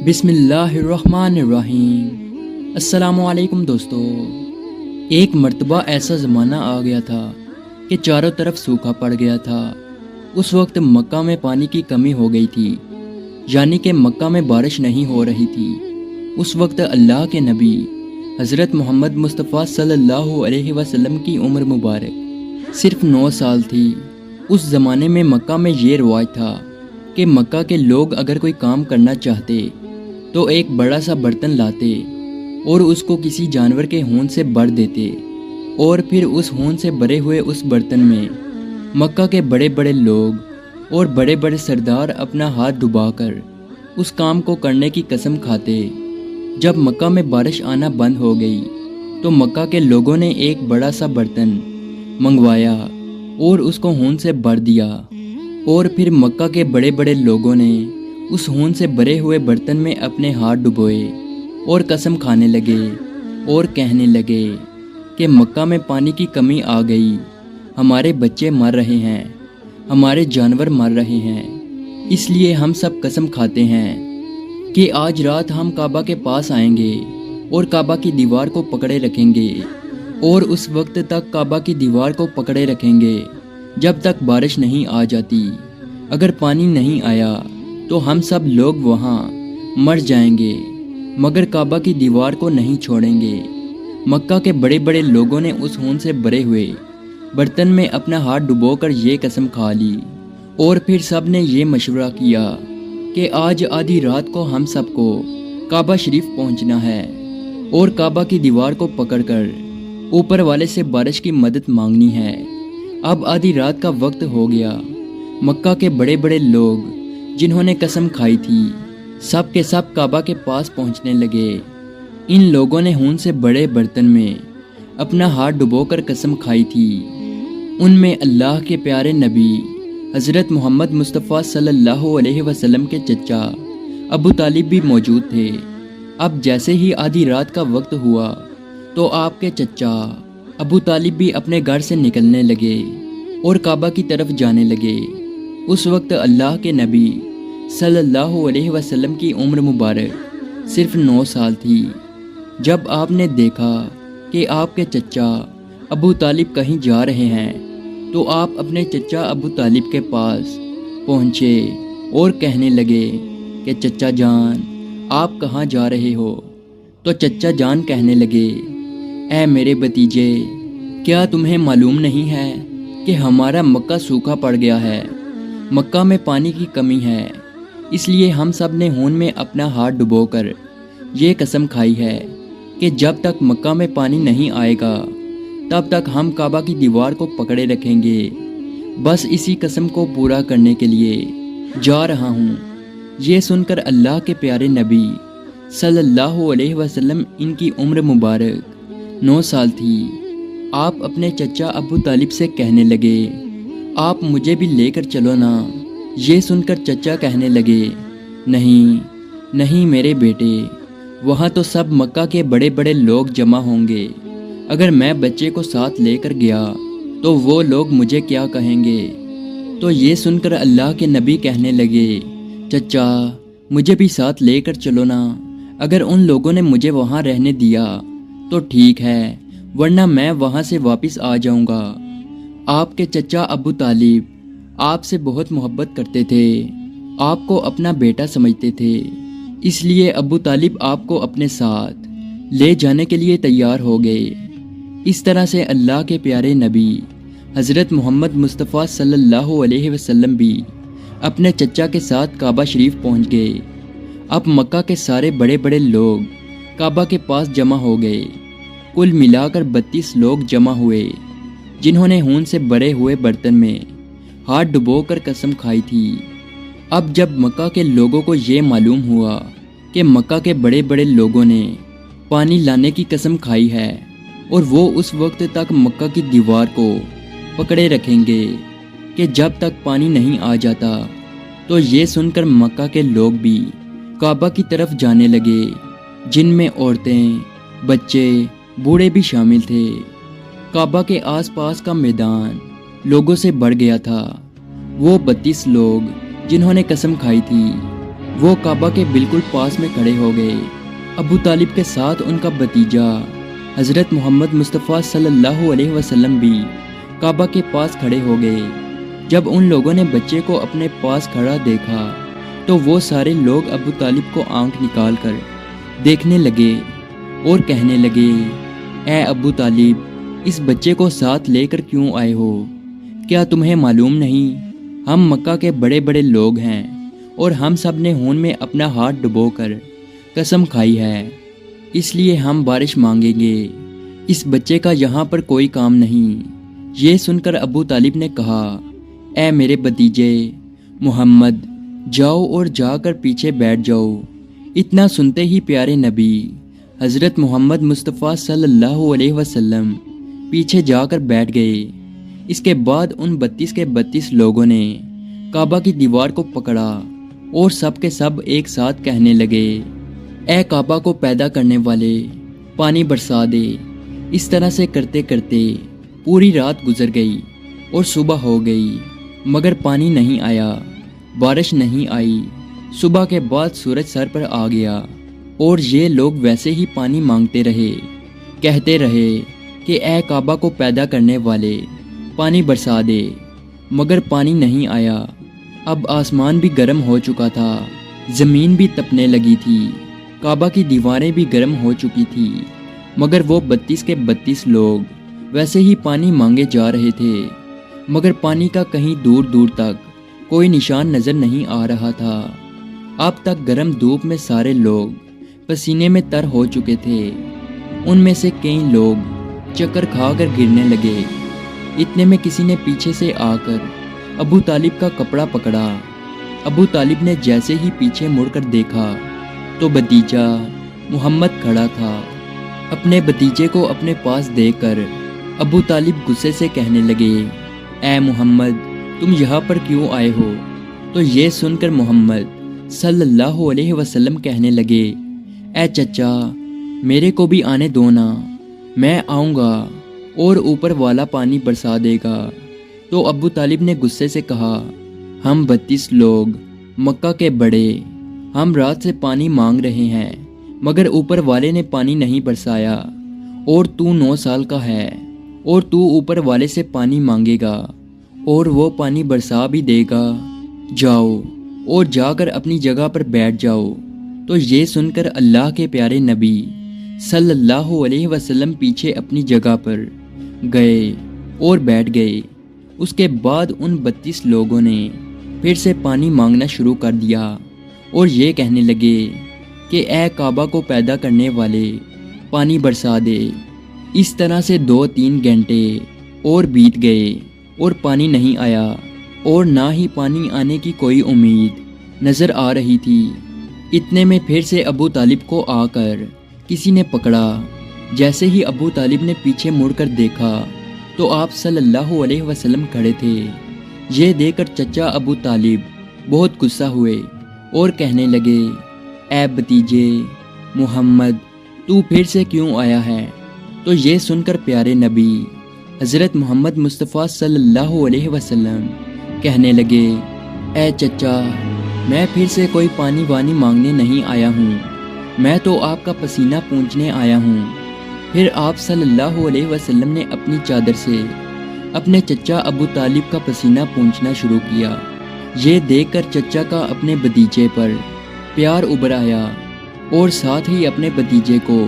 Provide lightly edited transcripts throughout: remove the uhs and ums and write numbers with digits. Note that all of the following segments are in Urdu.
بسم اللہ الرحمن الرحیم۔ السلام علیکم دوستو۔ ایک مرتبہ ایسا زمانہ آ گیا تھا کہ چاروں طرف سوکھا پڑ گیا تھا۔ اس وقت مکہ میں پانی کی کمی ہو گئی تھی، یعنی کہ مکہ میں بارش نہیں ہو رہی تھی۔ اس وقت اللہ کے نبی حضرت محمد مصطفیٰ صلی اللہ علیہ وسلم کی عمر مبارک صرف 9 سال تھی۔ اس زمانے میں مکہ میں یہ رواج تھا کہ مکہ کے لوگ اگر کوئی کام کرنا چاہتے تو ایک بڑا سا برتن لاتے اور اس کو کسی جانور کے خون سے بھر دیتے، اور پھر اس خون سے بھرے ہوئے اس برتن میں مکہ کے بڑے بڑے لوگ اور بڑے بڑے سردار اپنا ہاتھ ڈبا کر اس کام کو کرنے کی قسم کھاتے۔ جب مکہ میں بارش آنا بند ہو گئی تو مکہ کے لوگوں نے ایک بڑا سا برتن منگوایا اور اس کو خون سے بھر دیا، اور پھر مکہ کے بڑے بڑے لوگوں نے اس خون سے بھرے ہوئے برتن میں اپنے ہاتھ ڈبوئے اور قسم کھانے لگے اور کہنے لگے کہ مکہ میں پانی کی کمی آ گئی، ہمارے بچے مر رہے ہیں، ہمارے جانور مر رہے ہیں، اس لیے ہم سب قسم کھاتے ہیں کہ آج رات ہم کعبہ کے پاس آئیں گے اور کعبہ کی دیوار کو پکڑے رکھیں گے، اور اس وقت تک کعبہ کی دیوار کو پکڑے رکھیں گے جب تک بارش نہیں آ جاتی۔ اگر پانی نہیں آیا تو ہم سب لوگ وہاں مر جائیں گے، مگر کعبہ کی دیوار کو نہیں چھوڑیں گے۔ مکہ کے بڑے بڑے لوگوں نے اس خون سے بھرے ہوئے برتن میں اپنا ہاتھ ڈبو کر یہ قسم کھا لی، اور پھر سب نے یہ مشورہ کیا کہ آج آدھی رات کو ہم سب کو کعبہ شریف پہنچنا ہے اور کعبہ کی دیوار کو پکڑ کر اوپر والے سے بارش کی مدد مانگنی ہے۔ اب آدھی رات کا وقت ہو گیا۔ مکہ کے بڑے بڑے لوگ جنہوں نے قسم کھائی تھی سب کے سب کعبہ کے پاس پہنچنے لگے۔ ان لوگوں نے خون سے بڑے برتن میں اپنا ہاتھ ڈبو کر قسم کھائی تھی۔ ان میں اللہ کے پیارے نبی حضرت محمد مصطفیٰ صلی اللہ علیہ وسلم کے چچا ابو طالب بھی موجود تھے۔ اب جیسے ہی آدھی رات کا وقت ہوا تو آپ کے چچا ابو طالب بھی اپنے گھر سے نکلنے لگے اور کعبہ کی طرف جانے لگے۔ اس وقت اللہ کے نبی صلی اللہ علیہ وسلم کی عمر مبارک صرف 9 سال تھی۔ جب آپ نے دیکھا کہ آپ کے چچا ابو طالب کہیں جا رہے ہیں تو آپ اپنے چچا ابو طالب کے پاس پہنچے اور کہنے لگے کہ چچا جان آپ کہاں جا رہے ہو؟ تو چچا جان کہنے لگے، اے میرے بھتیجے، کیا تمہیں معلوم نہیں ہے کہ ہمارا مکہ سوکھا پڑ گیا ہے، مکہ میں پانی کی کمی ہے، اس لیے ہم سب نے خون میں اپنا ہاتھ ڈبو کر یہ قسم کھائی ہے کہ جب تک مکہ میں پانی نہیں آئے گا تب تک ہم کعبہ کی دیوار کو پکڑے رکھیں گے۔ بس اسی قسم کو پورا کرنے کے لیے جا رہا ہوں۔ یہ سن کر اللہ کے پیارے نبی صلی اللہ علیہ وسلم، ان کی عمر مبارک 9 سال تھی، آپ اپنے چچا ابو طالب سے کہنے لگے، آپ مجھے بھی لے کر چلو نا۔ یہ سن کر چچا کہنے لگے، نہیں نہیں میرے بیٹے، وہاں تو سب مکہ کے بڑے بڑے لوگ جمع ہوں گے، اگر میں بچے کو ساتھ لے کر گیا تو وہ لوگ مجھے کیا کہیں گے؟ تو یہ سن کر اللہ کے نبی کہنے لگے، چچا مجھے بھی ساتھ لے کر چلو نا، اگر ان لوگوں نے مجھے وہاں رہنے دیا تو ٹھیک ہے، ورنہ میں وہاں سے واپس آ جاؤں گا۔ آپ کے چچا ابو طالب آپ سے بہت محبت کرتے تھے، آپ کو اپنا بیٹا سمجھتے تھے، اس لیے ابو طالب آپ کو اپنے ساتھ لے جانے کے لیے تیار ہو گئے۔ اس طرح سے اللہ کے پیارے نبی حضرت محمد مصطفیٰ صلی اللہ علیہ وسلم بھی اپنے چچا کے ساتھ کعبہ شریف پہنچ گئے۔ اب مکہ کے سارے بڑے بڑے لوگ کعبہ کے پاس جمع ہو گئے۔ کل ملا کر 32 لوگ جمع ہوئے جنہوں نے خون سے بھرے ہوئے برتن میں ہاتھ ڈبو کر قسم کھائی تھی۔ اب جب مکہ کے لوگوں کو یہ معلوم ہوا کہ مکہ کے بڑے بڑے لوگوں نے پانی لانے کی قسم کھائی ہے اور وہ اس وقت تک مکہ کی دیوار کو پکڑے رکھیں گے کہ جب تک پانی نہیں آ جاتا، تو یہ سن کر مکہ کے لوگ بھی کعبہ کی طرف جانے لگے، جن میں عورتیں، بچے، بوڑھے بھی شامل تھے۔ کعبہ کے آس پاس کا میدان لوگوں سے بھر گیا تھا۔ وہ 32 لوگ جنہوں نے قسم کھائی تھی وہ کعبہ کے بالکل پاس میں کھڑے ہو گئے۔ ابو طالب کے ساتھ ان کا بھتیجا حضرت محمد مصطفیٰ صلی اللہ علیہ وسلم بھی کعبہ کے پاس کھڑے ہو گئے۔ جب ان لوگوں نے بچے کو اپنے پاس کھڑا دیکھا تو وہ سارے لوگ ابو طالب کو آنکھ نکال کر دیکھنے لگے اور کہنے لگے، اے ابو طالب، اس بچے کو ساتھ لے کر کیوں آئے ہو؟ کیا تمہیں معلوم نہیں ہم مکہ کے بڑے بڑے لوگ ہیں اور ہم سب نے خون میں اپنا ہاتھ ڈبو کر قسم کھائی ہے، اس لیے ہم بارش مانگیں گے، اس بچے کا یہاں پر کوئی کام نہیں۔ یہ سن کر ابو طالب نے کہا، اے میرے بھتیجے محمد، جاؤ اور جا کر پیچھے بیٹھ جاؤ۔ اتنا سنتے ہی پیارے نبی حضرت محمد مصطفیٰ صلی اللہ علیہ وسلم پیچھے جا کر بیٹھ گئے۔ اس کے بعد ان 32 کے 32 لوگوں نے کعبہ کی دیوار کو پکڑا اور سب کے سب ایک ساتھ کہنے لگے، اے کعبہ کو پیدا کرنے والے، پانی برسا دے۔ اس طرح سے کرتے کرتے پوری رات گزر گئی اور صبح ہو گئی، مگر پانی نہیں آیا، بارش نہیں آئی۔ صبح کے بعد سورج سر پر آ گیا اور یہ لوگ ویسے ہی پانی مانگتے رہے، کہتے رہے کہ اے کعبہ کو پیدا کرنے والے، پانی برسا دے، مگر پانی نہیں آیا۔ اب آسمان بھی گرم ہو چکا تھا، زمین بھی تپنے لگی تھی، کعبہ کی دیواریں بھی گرم ہو چکی تھی، مگر وہ 32 کے 32 لوگ ویسے ہی پانی مانگے جا رہے تھے، مگر پانی کا کہیں دور دور تک کوئی نشان نظر نہیں آ رہا تھا۔ اب تک گرم دھوپ میں سارے لوگ پسینے میں تر ہو چکے تھے، ان میں سے کئی لوگ چکر کھا کر گرنے لگے۔ اتنے میں کسی نے پیچھے سے آ کر ابو طالب کا کپڑا پکڑا۔ ابو طالب نے جیسے ہی پیچھے مڑ کر دیکھا تو بھتیجا محمد کھڑا تھا۔ اپنے بھتیجے کو اپنے پاس دیکھ کر ابو طالب غصے سے کہنے لگے، اے محمد، تم یہاں پر کیوں آئے ہو؟ تو یہ سن کر محمد صلی اللہ علیہ وسلم کہنے لگے، اے چچا، میرے کو بھی آنے دو نا، میں آؤں گا اور اوپر والا پانی برسا دے گا۔ تو ابو طالب نے غصے سے کہا، ہم 32 لوگ مکہ کے بڑے، ہم رات سے پانی مانگ رہے ہیں، مگر اوپر والے نے پانی نہیں برسایا، اور تو 9 سال کا ہے اور تو اوپر والے سے پانی مانگے گا اور وہ پانی برسا بھی دے گا، جاؤ اور جا کر اپنی جگہ پر بیٹھ جاؤ۔ تو یہ سن کر اللہ کے پیارے نبی صلی اللہ علیہ وسلم پیچھے اپنی جگہ پر گئے اور بیٹھ گئے۔ اس کے بعد ان 32 لوگوں نے پھر سے پانی مانگنا شروع کر دیا اور یہ کہنے لگے کہ اے کعبہ کو پیدا کرنے والے، پانی برسا دے۔ اس طرح سے 2-3 گھنٹے اور بیت گئے اور پانی نہیں آیا، اور نہ ہی پانی آنے کی کوئی امید نظر آ رہی تھی۔ اتنے میں پھر سے ابو طالب کو آ کر کسی نے پکڑا۔ جیسے ہی ابو طالب نے پیچھے مڑ کر دیکھا تو آپ صلی اللہ علیہ وسلم کھڑے تھے۔ یہ دیکھ کر چچا ابو طالب بہت غصہ ہوئے اور کہنے لگے، اے بھتیجے محمد، تو پھر سے کیوں آیا ہے؟ تو یہ سن کر پیارے نبی حضرت محمد مصطفیٰ صلی اللہ علیہ وسلم کہنے لگے، اے چچا، میں پھر سے کوئی پانی وانی مانگنے نہیں آیا ہوں، میں تو آپ کا پسینہ پونچھنے آیا ہوں۔ پھر آپ صلی اللہ علیہ وسلم نے اپنی چادر سے اپنے چچا ابو طالب کا پسینہ پونچھنا شروع کیا۔ یہ دیکھ کر چچا کا اپنے بھتیجے پر پیار ابھر آیا اور ساتھ ہی اپنے بھتیجے کو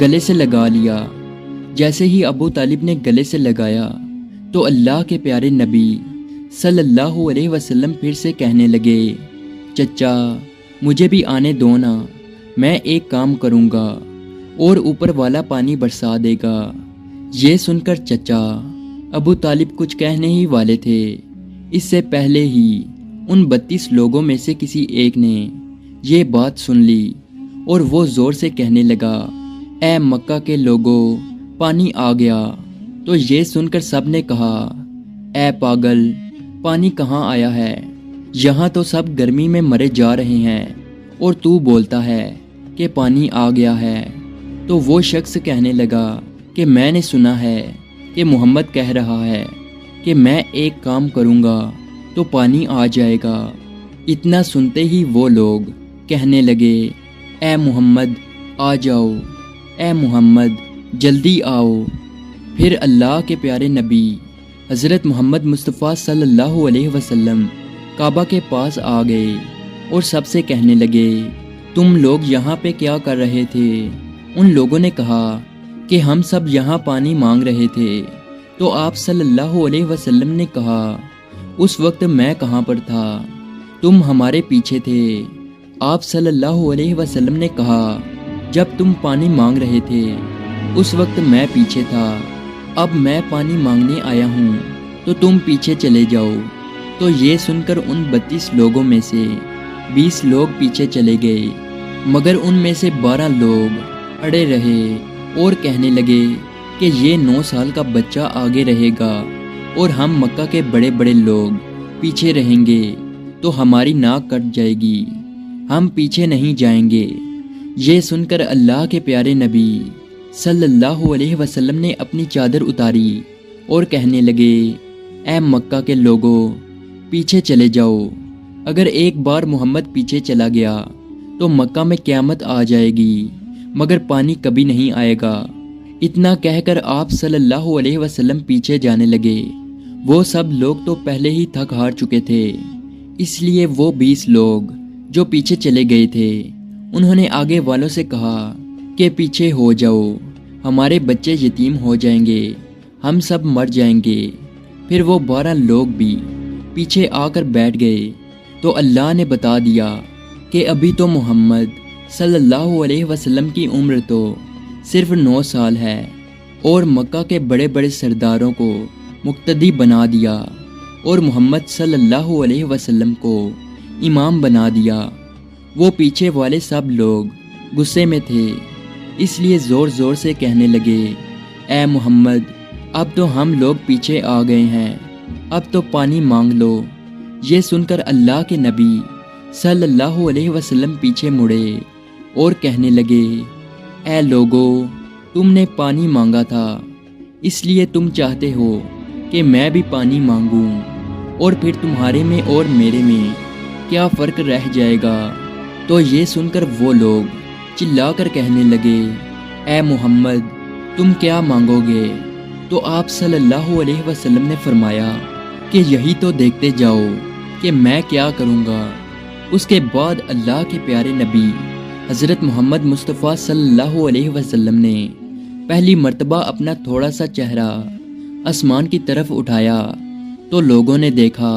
گلے سے لگا لیا۔ جیسے ہی ابو طالب نے گلے سے لگایا تو اللہ کے پیارے نبی صلی اللہ علیہ وسلم پھر سے کہنے لگے، چچا، مجھے بھی آنے دو نا، میں ایک کام کروں گا اور اوپر والا پانی برسا دے گا۔ یہ سن کر چچا ابو طالب کچھ کہنے ہی والے تھے، اس سے پہلے ہی ان 32 لوگوں میں سے کسی ایک نے یہ بات سن لی اور وہ زور سے کہنے لگا، اے مکہ کے لوگوں، پانی آ گیا۔ تو یہ سن کر سب نے کہا، اے پاگل، پانی کہاں آیا ہے؟ یہاں تو سب گرمی میں مرے جا رہے ہیں اور تو بولتا ہے کہ پانی آ گیا ہے۔ تو وہ شخص کہنے لگا کہ میں نے سنا ہے کہ محمد کہہ رہا ہے کہ میں ایک کام کروں گا تو پانی آ جائے گا، اتنا سنتے ہی وہ لوگ کہنے لگے، اے محمد آ جاؤ، اے محمد جلدی آؤ۔ پھر اللہ کے پیارے نبی حضرت محمد مصطفیٰ صلی اللہ علیہ وسلم کعبہ کے پاس آ گئے اور سب سے کہنے لگے، تم لوگ یہاں پہ کیا کر رہے تھے؟ ان لوگوں نے کہا کہ ہم سب یہاں پانی مانگ رہے تھے۔ تو آپ صلی اللہ علیہ وسلم نے کہا، اس وقت میں کہاں پر تھا؟ تم ہمارے پیچھے تھے۔ آپ صلی اللہ علیہ وسلم نے کہا، جب تم پانی مانگ رہے تھے اس وقت میں پیچھے تھا، اب میں پانی مانگنے آیا ہوں تو تم پیچھے چلے جاؤ۔ تو یہ سن کر ان 32 لوگوں میں سے 20 لوگ پیچھے چلے گئے، مگر ان میں سے 12 لوگ اڑے رہے اور کہنے لگے کہ یہ 9 سال کا بچہ آگے رہے گا اور ہم مکہ کے بڑے بڑے لوگ پیچھے رہیں گے تو ہماری ناک کٹ جائے گی، ہم پیچھے نہیں جائیں گے۔ یہ سن کر اللہ کے پیارے نبی صلی اللہ علیہ وسلم نے اپنی چادر اتاری اور کہنے لگے، اے مکہ کے لوگوں پیچھے چلے جاؤ، اگر ایک بار محمد پیچھے چلا گیا تو مکہ میں قیامت آ جائے گی، مگر پانی کبھی نہیں آئے گا۔ اتنا کہہ کر آپ صلی اللہ علیہ وسلم پیچھے جانے لگے۔ وہ سب لوگ تو پہلے ہی تھک ہار چکے تھے، اس لیے وہ 20 لوگ جو پیچھے چلے گئے تھے انہوں نے آگے والوں سے کہا کہ پیچھے ہو جاؤ، ہمارے بچے یتیم ہو جائیں گے، ہم سب مر جائیں گے۔ پھر وہ 12 لوگ بھی پیچھے آ کر بیٹھ گئے تو اللہ نے بتا دیا کہ ابھی تو محمد صلی اللہ علیہ وسلم کی عمر تو صرف 9 سال ہے، اور مکہ کے بڑے بڑے سرداروں کو مقتدی بنا دیا اور محمد صلی اللہ علیہ وسلم کو امام بنا دیا۔ وہ پیچھے والے سب لوگ غصے میں تھے، اس لیے زور زور سے کہنے لگے، اے محمد اب تو ہم لوگ پیچھے آ گئے ہیں، اب تو پانی مانگ لو۔ یہ سن کر اللہ کے نبی صلی اللہ علیہ وسلم پیچھے مڑے اور کہنے لگے، اے لوگو تم نے پانی مانگا تھا، اس لیے تم چاہتے ہو کہ میں بھی پانی مانگوں، اور پھر تمہارے میں اور میرے میں کیا فرق رہ جائے گا؟ تو یہ سن کر وہ لوگ چلا کر کہنے لگے، اے محمد تم کیا مانگو گے؟ تو آپ صلی اللہ علیہ وسلم نے فرمایا کہ یہی تو دیکھتے جاؤ کہ میں کیا کروں گا۔ اس کے بعد اللہ کے پیارے نبی حضرت محمد مصطفیٰ صلی اللہ علیہ وسلم نے پہلی مرتبہ اپنا تھوڑا سا چہرہ آسمان کی طرف اٹھایا تو لوگوں نے دیکھا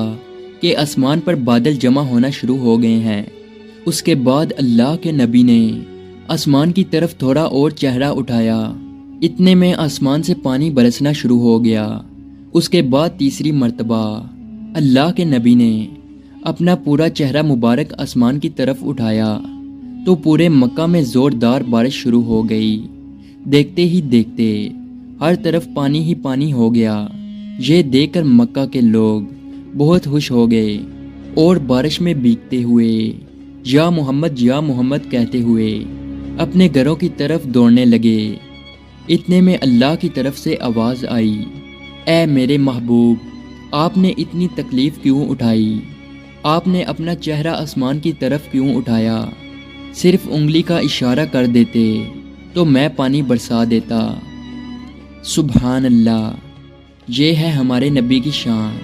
کہ آسمان پر بادل جمع ہونا شروع ہو گئے ہیں۔ اس کے بعد اللہ کے نبی نے آسمان کی طرف تھوڑا اور چہرہ اٹھایا، اتنے میں آسمان سے پانی برسنا شروع ہو گیا۔ اس کے بعد تیسری مرتبہ اللہ کے نبی نے اپنا پورا چہرہ مبارک آسمان کی طرف اٹھایا تو پورے مکہ میں زوردار بارش شروع ہو گئی۔ دیکھتے ہی دیکھتے ہر طرف پانی ہی پانی ہو گیا۔ یہ دیکھ کر مکہ کے لوگ بہت خوش ہو گئے اور بارش میں بھیگتے ہوئے یا محمد کہتے ہوئے اپنے گھروں کی طرف دوڑنے لگے۔ اتنے میں اللہ کی طرف سے آواز آئی، اے میرے محبوب آپ نے اتنی تکلیف کیوں اٹھائی؟ آپ نے اپنا چہرہ آسمان کی طرف کیوں اٹھایا؟ صرف انگلی کا اشارہ کر دیتے تو میں پانی برسا دیتا۔ سبحان اللہ، یہ ہے ہمارے نبی کی شان۔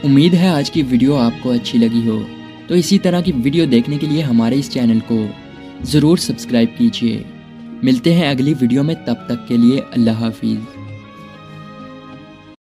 امید ہے آج کی ویڈیو آپ کو اچھی لگی ہو، تو اسی طرح کی ویڈیو دیکھنے کے لیے ہمارے اس چینل کو ضرور سبسکرائب کیجیے۔ ملتے ہیں اگلی ویڈیو میں، تب تک کے لیے اللہ حافظ۔